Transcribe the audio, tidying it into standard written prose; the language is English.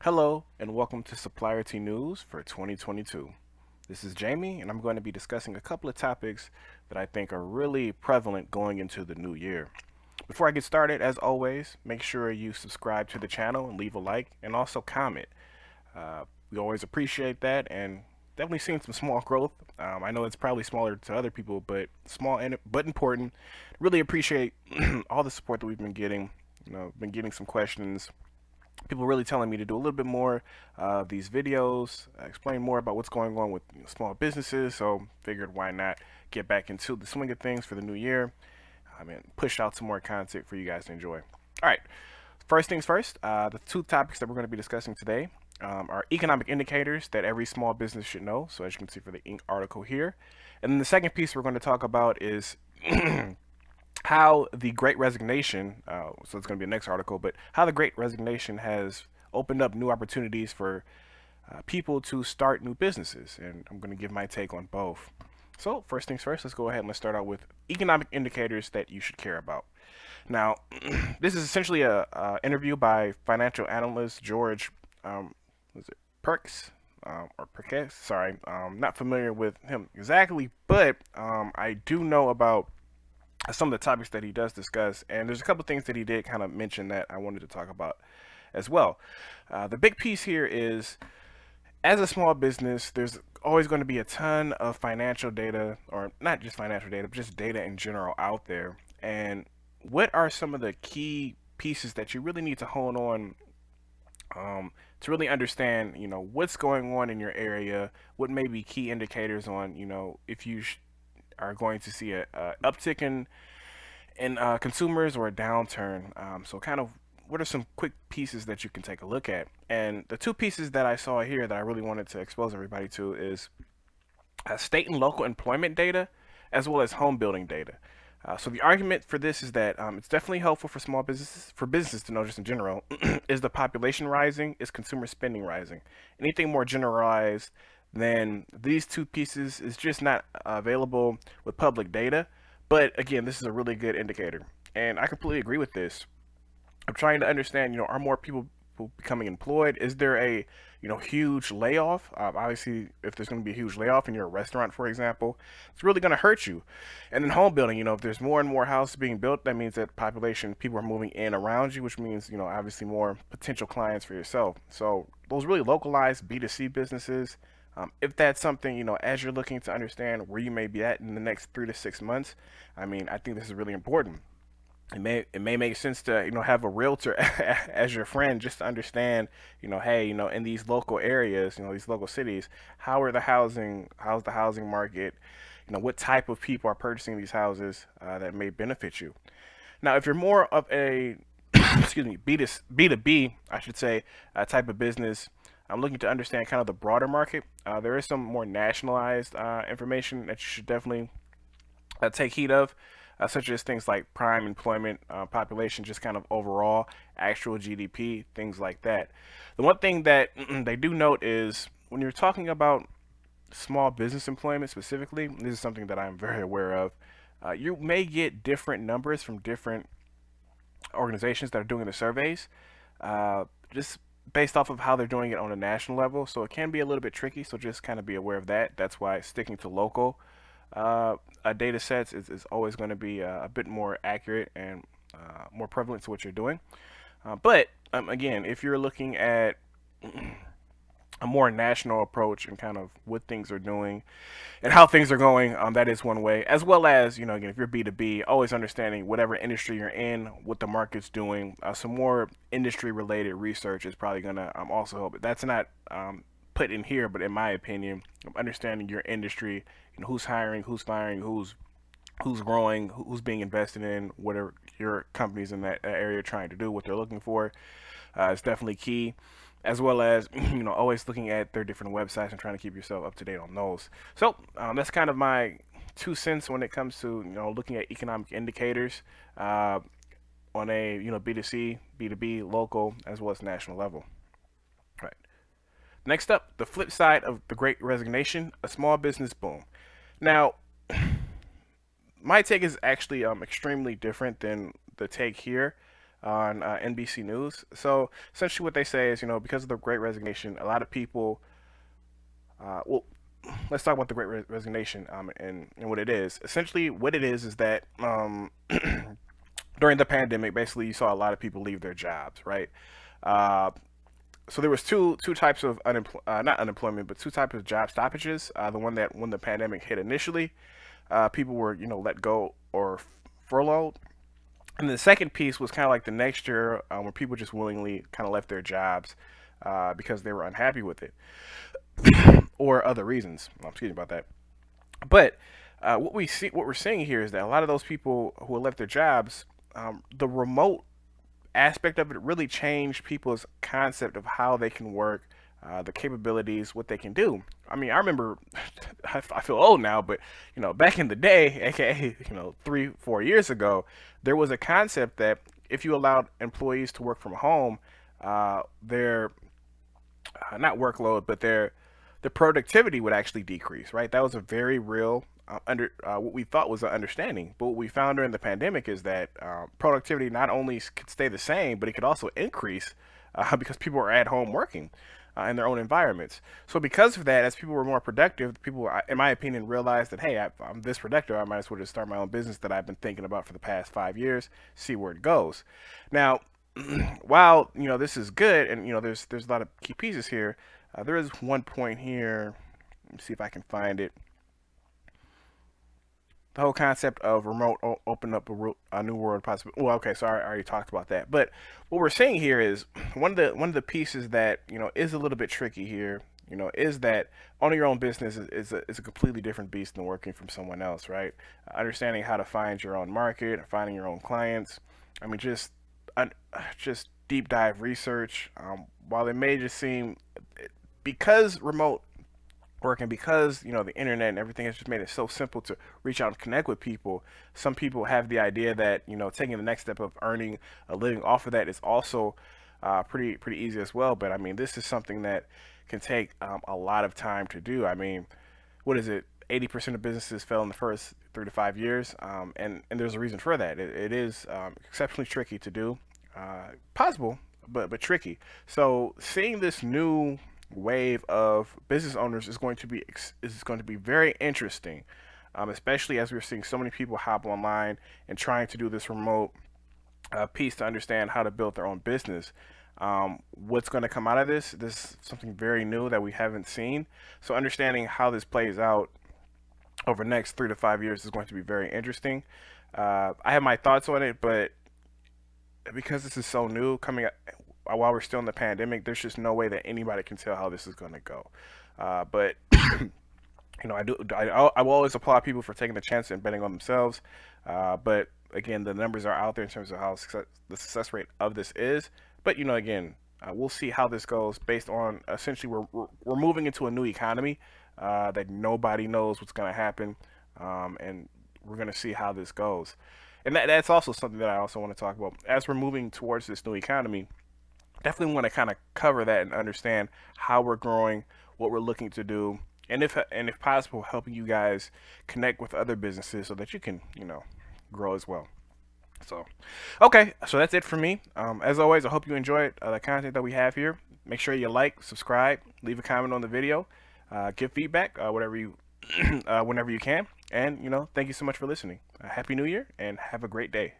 Hello, and welcome to Supplierty News for 2022. This is Jamie, and I'm going to be discussing a couple of topics that I think are really prevalent going into the new year. Before I get started, as always, make sure you subscribe to the channel and leave a like, and also comment. We always appreciate that, and definitely seeing some small growth. I know it's probably smaller to other people, but small and but important. Really appreciate all the support that we've been getting. Been getting some questions, people really telling me to do a little bit more these videos, explain more about what's going on with small businesses. So figured why not get back into the swing of things for the new year. I mean, push out some more content for you guys to enjoy. All right, first things first. The two topics that we're going to be discussing today are economic indicators that every small business should know. So as you can see for the ink article here, and then the second piece we're going to talk about is how the Great Resignation, so it's going to be the next article, but how the Great Resignation has opened up new opportunities for people to start new businesses. And I'm going to give my take on both. So, first things first, let's go ahead and let's start out with economic indicators that you should care about. Now, this is essentially a interview by financial analyst George, was it Perks? Or Perkes? Sorry, not familiar with him exactly, but I do know about some of the topics that he does discuss, and there's a couple things that he did kind of mention that I wanted to talk about as well. The big piece here is, as a small business, there's always going to be a ton of financial data, or not just financial data, but just data in general out there. And what are some of the key pieces that you really need to hone on to really understand, what's going on in your area, what may be key indicators on, if you are going to see a uptick in consumers or a downturn. So kind of what are some quick pieces that you can take a look at? And the two pieces that I saw here that I really wanted to expose everybody to is state and local employment data as well as home building data. So the argument for this is that it's definitely helpful for small businesses, for businesses to know just in general, is the population rising, is consumer spending rising? Anything more generalized than these two pieces is just not available with public data. But again, this is a really good indicator, and I completely agree with this. I'm trying to understand, are more people becoming employed? Is there a, huge layoff? Obviously, if there's going to be a huge layoff in your restaurant, for example, it's really going to hurt you. And then home building, if there's more and more houses being built, that means that population, people are moving in around you, which means, obviously more potential clients for yourself. So those really localized B2C businesses, if that's something, as you're looking to understand where you may be at in the next 3 to 6 months, I mean, I think this is really important. It may make sense to have a realtor as your friend, just to understand, hey, in these local areas, these local cities, how's the housing market, what type of people are purchasing these houses that may benefit you. Now if you're more of a excuse me, B2B, I should say, type of business, I'm looking to understand kind of the broader market. There is some more nationalized information that you should definitely take heed of, such as things like prime employment, population, just kind of overall actual GDP, things like that. The one thing that they do note is when you're talking about small business employment specifically, this is something that I'm very aware of. You may get different numbers from different organizations that are doing the surveys, just based off of how they're doing it on a national level. So it can be a little bit tricky. So just kind of be aware of that. That's why sticking to local data sets is always going to be a bit more accurate and more prevalent to what you're doing. But again, if you're looking at a more national approach and kind of what things are doing and how things are going, that is one way. As well as, again, if you're B2B, always understanding whatever industry you're in, what the market's doing. Some more industry related research is probably going to also help. That's not put in here, but in my opinion, understanding your industry, who's hiring, who's firing, who's growing, who's being invested in, whatever your companies in that area are trying to do, what they're looking for, is definitely key. As well as always looking at their different websites and trying to keep yourself up to date on those. So that's kind of my 2 cents when it comes to looking at economic indicators on a B2C, B2B, local, as well as national level. All right. Next up, the flip side of the Great Resignation: a small business boom. Now, my take is actually extremely different than the take here. on NBC News. So essentially, what they say is, because of the Great Resignation, a lot of people, well, let's talk about the Great Resignation, and what it is. Essentially, what it is that during the pandemic, basically, you saw a lot of people leave their jobs, right? Uh, so there was two types of not unemployment, but two types of job stoppages. The one that when the pandemic hit initially, people were let go or furloughed. And the second piece was kind of like the next year, where people just willingly kind of left their jobs because they were unhappy with it or other reasons. Well, excuse me about that. But what we're seeing here is that a lot of those people who left their jobs, the remote aspect of it really changed people's concept of how they can work, the capabilities, what they can do. I mean, I remember, I feel old now, but back in the day, aka 3 4 years ago, there was a concept that if you allowed employees to work from home, their not workload, but their productivity would actually decrease. Right? That was a very real under what we thought was an understanding. But what we found during the pandemic is that productivity not only could stay the same, but it could also increase because people are at home working in their own environments. So because of that, as people were more productive, people, in my opinion, realized that, hey, I'm this productive, I might as well just start my own business that I've been thinking about for the past 5 years, see where it goes. Now, while this is good, and there's a lot of key pieces here, there is one point here. Let me see if I can find it. The whole concept of remote open up a new world possibility. Well, okay, so I already talked about that. But what we're seeing here is one of the pieces that is a little bit tricky here. Is that owning your own business is a completely different beast than working from someone else, right? Understanding how to find your own market, finding your own clients. I mean, just deep dive research. While it may just seem, because remote working, because the internet and everything has just made it so simple to reach out and connect with people, some people have the idea that taking the next step of earning a living off of that is also pretty easy as well. But I mean, this is something that can take a lot of time to do. I mean, what is it, 80% of businesses fail in the first 3 to 5 years, and there's a reason for that. It is exceptionally tricky to do, possible, but tricky. So seeing this new wave of business owners is going to be very interesting, especially as we're seeing so many people hop online and trying to do this remote piece to understand how to build their own business. What's going to come out of this is something very new that we haven't seen. So understanding how this plays out over the next 3 to 5 years is going to be very interesting. I have my thoughts on it, but because this is so new, coming up while we're still in the pandemic, there's just no way that anybody can tell how this is going to go. But I will always applaud people for taking the chance and betting on themselves. But again, the numbers are out there in terms of how the success rate of this is. But again, we'll see how this goes based on, essentially, we're moving into a new economy that nobody knows what's going to happen, and we're going to see how this goes. And that's also something that I also want to talk about as we're moving towards this new economy. Definitely want to kind of cover that and understand how we're growing, what we're looking to do, and if possible, helping you guys connect with other businesses so that you can grow as well. So, okay, so that's it for me. As always, I hope you enjoyed the content that we have here. Make sure you like, subscribe, leave a comment on the video, give feedback, whatever you, whenever you can. And thank you so much for listening. Happy New Year, and have a great day.